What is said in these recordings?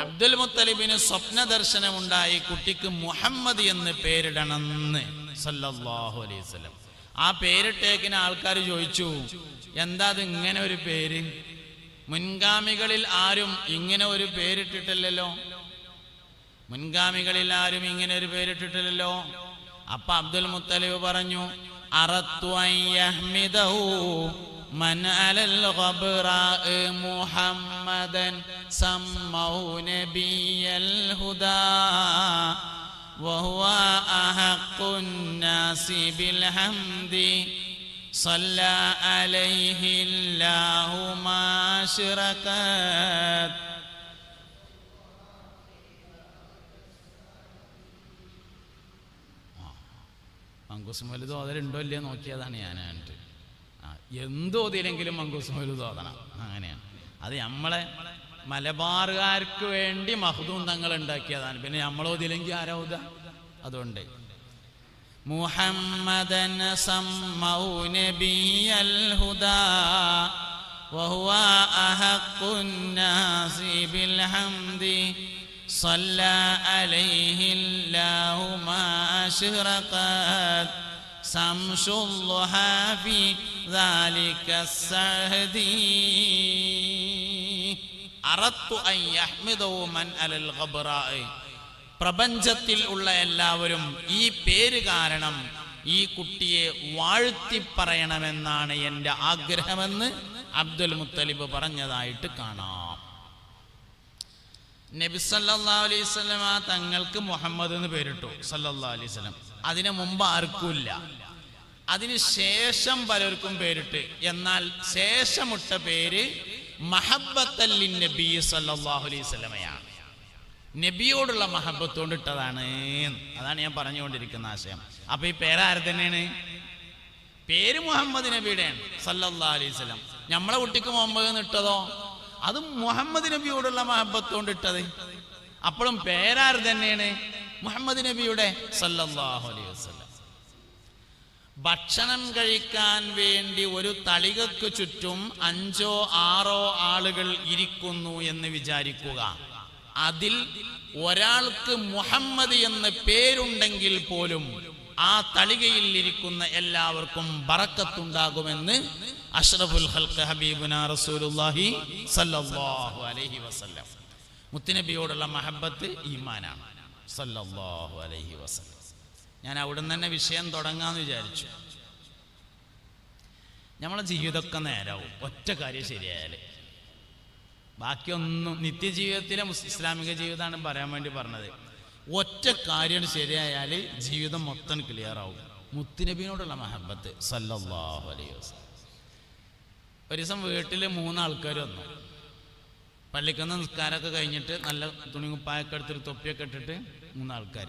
അബ്ദുൽ മുത്തലിബിന് സ്വപ്ന ദർശനമുണ്ടായി കുട്ടിക്ക് മുഹമ്മദ് എന്ന് പേരിടണമെന്ന് സല്ലല്ലാഹു അലൈഹി വസല്ലം. ആ പേരിട്ടേക്കിന് ആൾക്കാർ ചോദിച്ചു, എന്താ അത് ഇങ്ങനെ ഒരു പേര്? മുൻഗാമികളിൽ ആരും ഇങ്ങനെ ഒരു പേരിട്ടിട്ടില്ലല്ലോ, മുൻഗാമികളിൽ ആരും ഇങ്ങനെ ഒരു പേരിട്ടിട്ടില്ലല്ലോ. അപ്പൊ അബ്ദുൽ മുത്തലിബ് പറഞ്ഞു, അറത്തു അൻ യഹ്മിദഹു മൻ അലൽ ഖബ്റാ മുഹമ്മദൻ സമ്മൗ നബിയൽ ഹുദാ വഹുവ അഹഖുൻ നാസി ബിൽ ഹംദി صلى عليه الله ما أشركت. മങ്കൂസ് മൗലൂദ് ഓതലുണ്ടോ ഇല്ലയോ നോക്കിയതാണ് ഞാനായിട്ട്. എന്തോതിയില്ലെങ്കിലും മങ്കൂസ് മൗലൂദ് ഓതണം, അങ്ങനെയാണ്. അത് നമ്മളെ മലബാറുകാർക്ക് വേണ്ടി മഖ്ദൂം തങ്ങൾ ഉണ്ടാക്കിയതാണ്. പിന്നെ നമ്മളോതില്ലെങ്കിൽ ആരാ ഓതുക? അതുകൊണ്ട് മുഹമ്മദൻ സമ്മൗ നബിയൽ ഹുദാ വഹുവ അഹഖുൻ നാസി ബിൽ ഹംദി صلى عليه الله ما أشرقت شمس الضحى في ذلك السهد أردت أن يحمده من على الغبراء. പ്രപഞ്ചത്തിൽ ഉള്ള എല്ലാവരും ഈ പേര് കാരണം ഈ കുട്ടിയെ വാഴ്ത്തി പറയണമെന്നാണ് എൻ്റെ ആഗ്രഹമെന്ന് അബ്ദുൽ മുത്തലിബ് പറഞ്ഞതായിട്ട് കാണാം. നബി സല്ലല്ലാഹു അലൈഹി വസല്ലം തങ്ങൾക്ക് മുഹമ്മദ് എന്ന് പേരിട്ടു സല്ലല്ലാഹു അലൈഹി വസല്ലം. അതിനു മുമ്പ് ആർക്കുമില്ല. അതിന് ശേഷം പലർക്കും പേരിട്ട്. എന്നാൽ ശേഷമിട്ട പേര് മഹബ്ബത്തൻ ലിൻ നബി സല്ലല്ലാഹു അലൈഹി വസല്ലമയാണ്. നബിയോടുള്ള മഹബത്ത് കൊണ്ട് ഇട്ടതാണ്. അതാണ് ഞാൻ പറഞ്ഞുകൊണ്ടിരിക്കുന്ന ആശയം. അപ്പൊ ഈ പേരാര് തന്നെയാണ്? പേര് മുഹമ്മദ് നബിയുടെയാണ് സല്ലല്ലാഹു അലൈഹി വസല്ലം. നമ്മളെ കുട്ടിക്ക് മുഹമ്മദ് എന്ന് ഇട്ടതോ അത് മുഹമ്മദ് നബിയോടുള്ള മഹബത്ത് കൊണ്ട് ഇട്ടത്. അപ്പോഴും പേരാര് തന്നെയാണ്? മുഹമ്മദ് നബിയുടെ സല്ലല്ലാഹു അലൈഹി വസല്ലം. ഭക്ഷണം കഴിക്കാൻ വേണ്ടി ഒരു തളികക്ക് ചുറ്റും 5 or 6 ആളുകൾ ഇരിക്കുന്നു എന്ന് വിചാരിക്കുക. അതിൽ ഒരാൾക്ക് മുഹമ്മദ് എന്ന് പേരുണ്ടെങ്കിൽ പോലും ആ തളികയിൽ ഇരിക്കുന്ന എല്ലാവർക്കും ബറക്കത്തുണ്ടാകുമെന്ന് അഷ്റഫുൽ ഖൽഖ് ഹബീബുനാ റസൂലുള്ളാഹി സല്ലല്ലാഹു അലൈഹി വസല്ലം. മുത്തുനബിയോടുള്ള മഹബത്ത് ഈമാനാണ് സല്ലല്ലാഹു അലൈഹി വസല്ലം. ഞാൻ അവിടെ തന്നെ വിഷയം തുടങ്ങാന്ന് വിചാരിച്ചു. നമ്മളെ ജീവിതമൊക്കെ നേരാവും ഒറ്റ കാര്യം ശരിയായാൽ. ബാക്കിയൊന്നും നിത്യജീവിതത്തിലെ ഇസ്ലാമിക ജീവിതമാണ് പറയാൻ വേണ്ടി പറഞ്ഞത്. ഒറ്റ കാര്യം ശരിയായാൽ ജീവിതം മൊത്തം ക്ലിയർ ആവും. മുത്തുനബിയോടുള്ള മഹബത്ത് സല്ലല്ലാഹു അലൈഹി വസല്ലം. ഒരു ദിവസം വീട്ടിൽ 3 ആൾക്കാർ വന്നു. പള്ളിക്കുന്ന നിസ്കാരമൊക്കെ കഴിഞ്ഞിട്ട് നല്ല തുണികുപ്പായൊക്കെ എടുത്തിട്ട് തൊപ്പിയൊക്കെ ഇട്ടിട്ട് 3 ആൾക്കാർ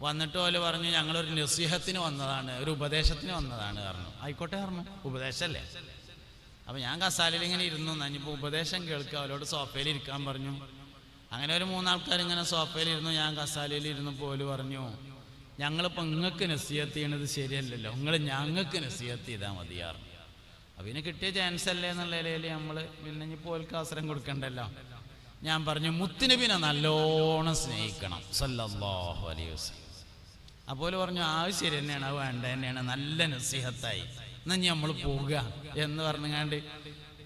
വന്നിട്ട് പോലെ പറഞ്ഞു, ഞങ്ങളൊരു നസീഹത്തിന് വന്നതാണ്, ഒരു ഉപദേശത്തിന് വന്നതാണ് പറഞ്ഞു. ആയിക്കോട്ടെ പറഞ്ഞു, ഉപദേശമല്ലേ. അപ്പം ഞാൻ കസാലയിൽ ഇങ്ങനെ ഇരുന്നു. ഞാനിപ്പോൾ ഉപദേശം കേൾക്കുക, അവരോട് സോഫയിൽ ഇരിക്കാൻ പറഞ്ഞു. അങ്ങനെ ഒരു 3 ആൾക്കാർ ഇങ്ങനെ സോഫയിൽ ഇരുന്നു. ഞാൻ കസാലയിൽ ഇരുന്നു പോലും പറഞ്ഞു, ഞങ്ങളിപ്പോൾ നിങ്ങൾക്ക് നസീഹത്ത് ചെയ്യണത് ശരിയല്ലല്ലോ, നിങ്ങൾ ഞങ്ങൾക്ക് നസീഹത്ത് ചെയ്താൽ മതിയാറുണ്ട്. അപ്പം ഇതിന് കിട്ടിയ ചാൻസ് അല്ലേ എന്നുള്ള നിലയിൽ നമ്മൾ പിന്നെ ഇനി പോൽക്ക് അവസരം കൊടുക്കണ്ടല്ലോ. ഞാൻ പറഞ്ഞു, മുത്തുനബിനെ നല്ലോണം സ്നേഹിക്കണം സല്ലല്ലാഹു അലൈഹി വസല്ലം. അപ്പോൾ പറഞ്ഞു, ആവശ്യം ശരി തന്നെയാണ്, അത് വേണ്ട തന്നെയാണ്, നല്ല നസീഹത്തായി, എന്നാൽ നമ്മൾ പോവുക എന്ന് പറഞ്ഞാണ്ട്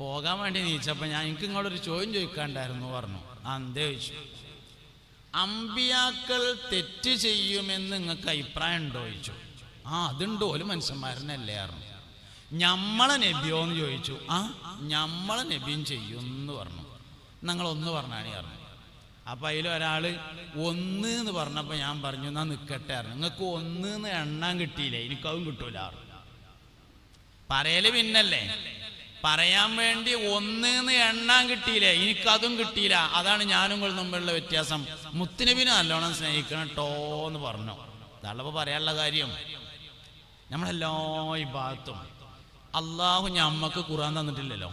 പോകാൻ വേണ്ടി നീച്ചപ്പോൾ എനിക്ക് ഇങ്ങോട്ടൊരു ചോദ്യം ചോദിക്കാണ്ടായിരുന്നു പറഞ്ഞു. എന്തേ ചോദിച്ചു? അമ്പിയാക്കൾ തെറ്റ് ചെയ്യുമെന്ന് നിങ്ങൾക്ക് അഭിപ്രായം ഉണ്ടോ ചോദിച്ചു. അതുണ്ടോ, ഒരു മനുഷ്യന്മാരനല്ലേ പറഞ്ഞു. ഞമ്മളെ നബിയോ എന്ന് ചോദിച്ചു. ഞമ്മളെ നബിയും ചെയ്യുമെന്ന് പറഞ്ഞു. നിങ്ങളൊന്ന് പറഞ്ഞാണ് പറഞ്ഞു. അപ്പം അതിലൊരാൾ 1 എന്ന് പറഞ്ഞപ്പോൾ ഞാൻ പറഞ്ഞു, എന്നാൽ നിൽക്കട്ടെ പറഞ്ഞു. നിങ്ങൾക്ക് 1 എന്ന് എണ്ണാൻ കിട്ടിയില്ലേ, എനിക്കതും കിട്ടൂല. പറയല് പിന്നല്ലേ, പറയാൻ വേണ്ടി 1 എന്ന് എണ്ണാൻ കിട്ടിയില്ലേ, എനിക്കതും കിട്ടിയില്ല. അതാണ് ഞാനും നിങ്ങൾ തമ്മിലുള്ള വ്യത്യാസം. മുത്തുനബിനെ നല്ലോണം സ്നേഹിക്കണം കേട്ടോ എന്ന് പറഞ്ഞു. അതാണല്ലോ പറയാനുള്ള കാര്യം. നമ്മളെല്ലാ ഇബാദത്തും അള്ളാഹു ഞമ്മക്ക് ഖുർആൻ തന്നിട്ടില്ലല്ലോ.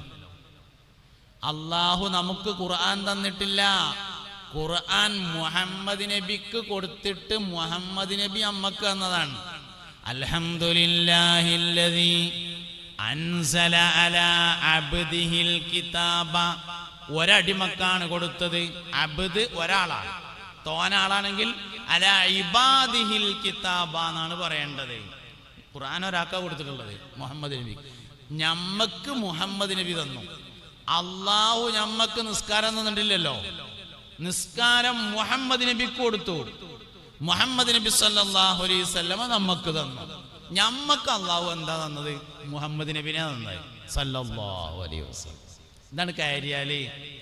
അള്ളാഹു നമുക്ക് ഖുർആൻ തന്നിട്ടില്ല. ഖുർആൻ മുഹമ്മദ് നബിക്ക് കൊടുത്തിട്ട് മുഹമ്മദ് നബി അമ്മക്ക് തന്നതാണ്. അൽഹംദുലില്ലാഹില്ലദീ അൻസല അലാ അബ്ദിഹിൽ കിതാബ ഒരടിമക്കാണ് കൊടുത്തത്. അബ്ദ് ഒരാളാണ്, തോനാളാണെങ്കിൽ അല ഇബാദിഹിൽ കിതാബ എന്നാണ് പറയേണ്ടത്. ഖുർആൻ ഒരാൾക്കാ കൊടുത്തിട്ടുള്ളത്, മുഹമ്മദ് നബി. ഞമ്മക്ക് മുഹമ്മദ് നബി തന്നു. അള്ളാഹു ഞമ്മക്ക് നിസ്കാരം തന്നിട്ടില്ലല്ലോ. നിസ്കാരം മുഹമ്മദ് നബിക്ക് കൊടുത്തു. മുഹമ്മദ് നബി സല്ലല്ലാഹു അലൈഹി വസല്ലമ നമുക്ക് തന്നു. ഞമ്മക്ക് അള്ളാഹു എന്താ തന്നത്? മുഹമ്മദ് നബിനെ തന്നത് സല്ലല്ലാഹു അലൈഹി വസല്ലം. ഇതാണ് കയറിയാല്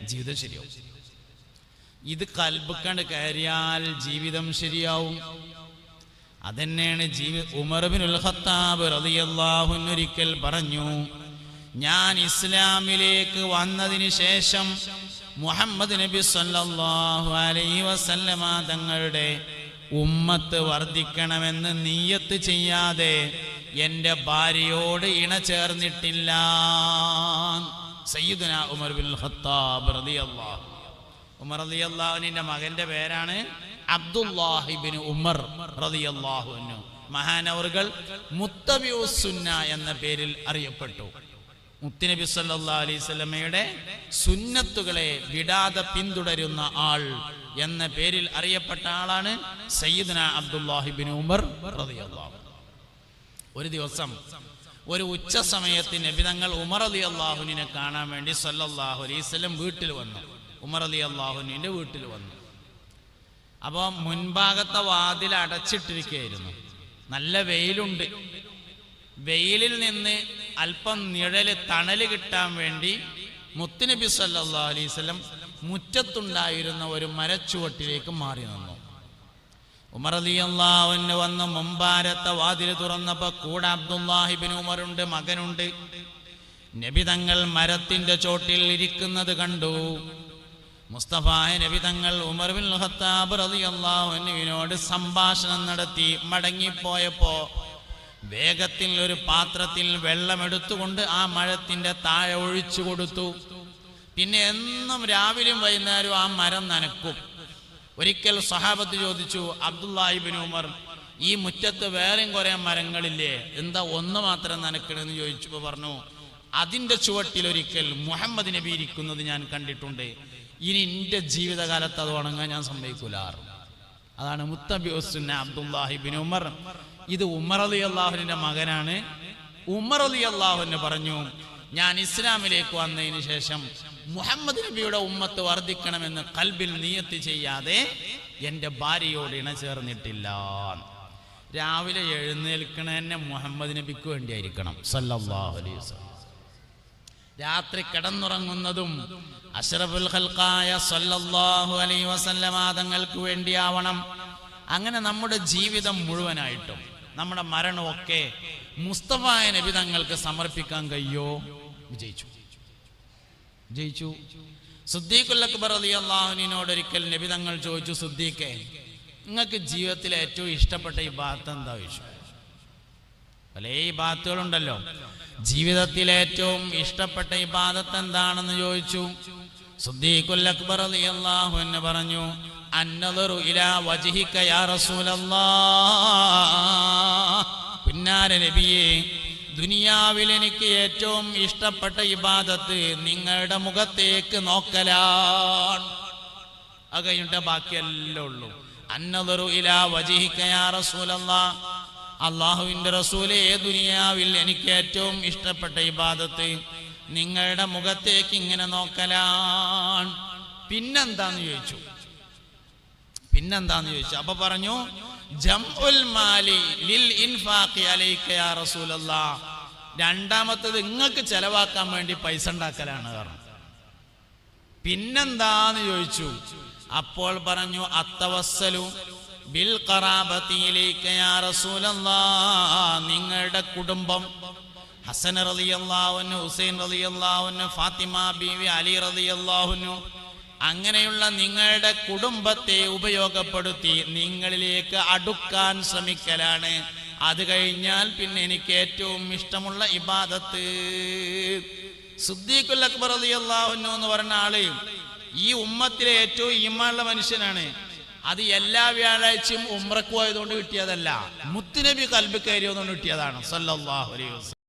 ജീവിതം ശരിയാവും. ഇത് കൽബിക്കണ്ട് കയറിയാൽ ജീവിതം ശരിയാവും. അതന്നെയാണ് ഉമർ ഇബ്നുൽ ഖത്താബ് റളിയല്ലാഹു അൻഹു ഒരിക്കൽ പറഞ്ഞു, ഞാൻ ഇസ്ലാമിലേക്ക് വന്നതിന് ശേഷം മുഹമ്മദ് നബി സല്ലല്ലാഹു അലൈഹി വസല്ലമ തങ്ങളുടെ ഉമ്മത്ത് വർദ്ധിക്കണമെന്ന് നിയ്യത്ത് ചെയ്യാതെ എൻ്റെ ഭാര്യയോട് ഇണ ചേർന്നിട്ടില്ല. സയ്യിദുനാ ഉമർ ഇബ്നുൽ ഖത്താബ് റളിയല്ലാഹു. ഉമർ റളിയല്ലാഹു അൻഹുവിന്റെ മകന്റെ പേരാണ് അബ്ദുല്ലാഹ് ഇബ്നു ഉമർ റളിയല്ലാഹു അൻഹു. മഹാനവറുകൾ മുത്തബിഉസ് സുന്ന എന്ന പേരിൽ അറിയപ്പെട്ടു. മുത്തുനബി സല്ലല്ലാഹു അലൈഹി വസല്ലമയുടെ സുന്നത്തുകളെ വിടാതെ പിന്തുടരുന്ന ആൾ എന്ന പേരിൽ അറിയപ്പെട്ട ആളാണ് സയ്യിദുനാ അബ്ദുല്ലാഹ് ഇബ്നു ഉമർ റളിയല്ലാഹു. ഒരു ദിവസം ഒരു ഉച്ച സമയത്ത് നബി തങ്ങൾ ഉമർ റളിയല്ലാഹുവിനെ കാണാൻ വേണ്ടി സല്ലല്ലാഹു അലൈഹി വസല്ലം വീട്ടിൽ വന്നു. ഉമർ റളിയല്ലാഹുവിന്റെ വീട്ടിൽ വന്നു. അപ്പോൾ മുൻഭാഗത്തെ വാതിൽ അടച്ചിട്ടിരിക്കുകയായിരുന്നു. നല്ല വെയിലുണ്ട്. വെയിലിൽ നിന്ന് അല്പം നിഴല് തണല് കിട്ടാൻ വേണ്ടി മുത്തുനബി സല്ലല്ലാഹു അലൈഹി വസല്ലം മുറ്റത്തുണ്ടായിരുന്ന ഒരു മരച്ചുവട്ടിലേക്ക് മാറി നിന്നു. ഉമർ റളിയല്ലാഹു അൻഹു വന്ന് മുമ്പാരത്തെ വാതിൽ തുറന്നപ്പോൾ കൂടെ അബ്ദുല്ലാഹ് ഇബ്നു ഉമറുണ്ട്, മകനുണ്ട്. നബി തങ്ങൾ മരത്തിന്റെ ചോട്ടിൽ ഇരിക്കുന്നത് കണ്ടു. മുസ്തഫായ നബി തങ്ങൾ ഉമർ ഇബ്നുൽ ഖത്താബ് റളിയല്ലാഹു അൻഹുവിനോട് സംഭാഷണം നടത്തി മടങ്ങിപ്പോയപ്പോ വേഗത്തിൽ ഒരു പാത്രത്തിൽ വെള്ളമെടുത്തുകൊണ്ട് ആ മരത്തിന്റെ താഴെ ഒഴിച്ചു കൊടുത്തു. പിന്നെ എന്നും രാവിലെയും വൈകുന്നേരവും ആ മരം നനക്കും. ഒരിക്കൽ സഹാബത്ത് ചോദിച്ചു, അബ്ദുല്ലാഹ് ഇബ്നു ഉമർ, ഈ മുറ്റത്ത് വേറെയും കുറെ മരങ്ങളില്ലേ, എന്താ ഒന്ന് മാത്രം നനക്കണമെന്ന് ചോദിച്ചപ്പോൾ പറഞ്ഞു, അതിൻ്റെ ചുവട്ടിലൊരിക്കൽ മുഹമ്മദ് നബി ഇരിക്കുന്നത് ഞാൻ കണ്ടിട്ടുണ്ട്. ഇനി എൻ്റെ ജീവിതകാലത്ത് അത് ഉണങ്ങാൻ ഞാൻ സമ്മതിക്കൂല. അതാണ് മുത്തബിഉസ് സുന്ന അബ്ദുല്ലാഹ് ഇബ്നു ഉമർ. ഇത് ഉമർ റളിയല്ലാഹുവിന്റെ മകനാണ്. ഉമർ റളിയല്ലാഹു അൻഹു പറഞ്ഞു, ഞാൻ ഇസ്ലാമിലേക്ക് വന്നതിന് ശേഷം മുഹമ്മദ് നബിയുടെ ഉമ്മത്ത് വർദ്ധിക്കണമെന്ന് ഖൽബിൽ നിയത്ത് ചെയ്യാതെ എൻ്റെ ഭാര്യയോട് ഇണ ചേർന്നിട്ടില്ല. രാവിലെ എഴുന്നേൽക്കണ തന്നെ മുഹമ്മദ് നബിക്ക് വേണ്ടിയായിരിക്കണം സല്ലല്ലാഹു അലൈഹി വസല്ലം. രാത്രി കിടന്നുറങ്ങുന്നതും അഷ്റഫുൽ ഖൽഖായ സല്ലല്ലാഹു അലൈഹി വസല്ലമ തങ്ങൾക്ക് വേണ്ടിയാവണം. അങ്ങനെ നമ്മുടെ ജീവിതം മുഴുവനായിട്ടും നമ്മുടെ മരണമൊക്കെ മുസ്തഫായ നബി തങ്ങൾക്ക് സമർപ്പിക്കാൻ കഴിയോ? വിജയിച്ചു. സിദ്ദീഖുൽ അക്ബർ റളിയല്ലാഹു അൻഹുവിനോട് ഒരിക്കൽ നബി തങ്ങൾ ചോദിച്ചു, സിദ്ദീഖേ, നിങ്ങൾക്ക് ജീവിതത്തിലെ ഏറ്റവും ഇഷ്ടപ്പെട്ട ഇബാദത്ത് എന്താ ചോദിച്ചു. പല ഇബാദത്തുകളുണ്ടല്ലോ. ജീവിതത്തിലെ ഏറ്റവും ഇഷ്ടപ്പെട്ട ഇബാദത്ത് എന്താണെന്ന് ചോദിച്ചു. സിദ്ദീഖുൽ അക്ബർ റളിയല്ലാഹു അൻഹു പറഞ്ഞു, അന്നദറു ഇലാ വജ്ഹിക യാ റസൂലല്ലാഹ്. പുന്നാര നബിയേ, ദുനിയാവിൽ എനിക്ക് ഏറ്റവും ഇഷ്ടപ്പെട്ട ഇബാദത്ത് നിങ്ങളുടെ മുഖത്തേക്ക് നോക്കലാണ്. അത് കഴിഞ്ഞിട്ട് ബാക്കിയെല്ലാം ഉള്ളൂ. അന്നദറു ഇലാ വജ്ഹിക യാ റസൂലല്ലാഹ്. അല്ലാഹുവിൻ്റെ റസൂലേ, ദുനിയാവിൽ എനിക്ക് ഏറ്റവും ഇഷ്ടപ്പെട്ട ഇബാദത്ത് നിങ്ങളുടെ മുഖത്തേക്ക് ഇങ്ങനെ നോക്കലാണ്. പിന്നെന്താന്ന് ചോദിച്ചു. അപ്പൊ പറഞ്ഞു, ജംഉൽ മാലി ലിൽ ഇൻഫാഖി അലൈക യാ റസൂലല്ലാഹ്. രണ്ടാമത്തത് നിങ്ങൾക്ക് ചെലവാക്കാൻ വേണ്ടി പൈസ ഉണ്ടാക്കലാണ് കാരണം. പിന്നെന്താന്ന് ചോദിച്ചു. അപ്പോൾ പറഞ്ഞു, അത്തവസ്സലു ബിൽ ഖറാബതി ഇലൈക യാ റസൂലല്ലാഹ്. നിങ്ങളുടെ കുടുംബം, ഹസൻ റളിയല്ലാഹു അൻഹു, ഹുസൈൻ റളിയല്ലാഹു അൻഹു, ഫാത്തിമ ബീവി, അലി റളിയല്ലാഹു അൻഹു, അങ്ങനെയുള്ള നിങ്ങളുടെ കുടുംബത്തെ ഉപയോഗപ്പെടുത്തി നിങ്ങളിലേക്ക് അടുക്കാൻ ശ്രമിക്കലാണ്. അത് കഴിഞ്ഞാൽ പിന്നെ എനിക്ക് ഏറ്റവും ഇഷ്ടമുള്ള ഇബാദത്ത്. സിദ്ദീഖുൽ അക്ബർ റളിയല്ലാഹു അൻഹു എന്ന് പറഞ്ഞ ആള് ഈ ഉമ്മത്തിലെ ഏറ്റവും ഈമാനുള്ള മനുഷ്യനാണ്. അത് എല്ലാ വ്യാഴാഴ്ചയും ഉംറക്ക് പോയതുകൊണ്ട് കിട്ടിയതല്ല, മുത്തുനബി ഖൽബിൽ കയറിയതുകൊണ്ട് കിട്ടിയതാണ് സല്ലല്ലാഹു അലൈഹി വസല്ലം.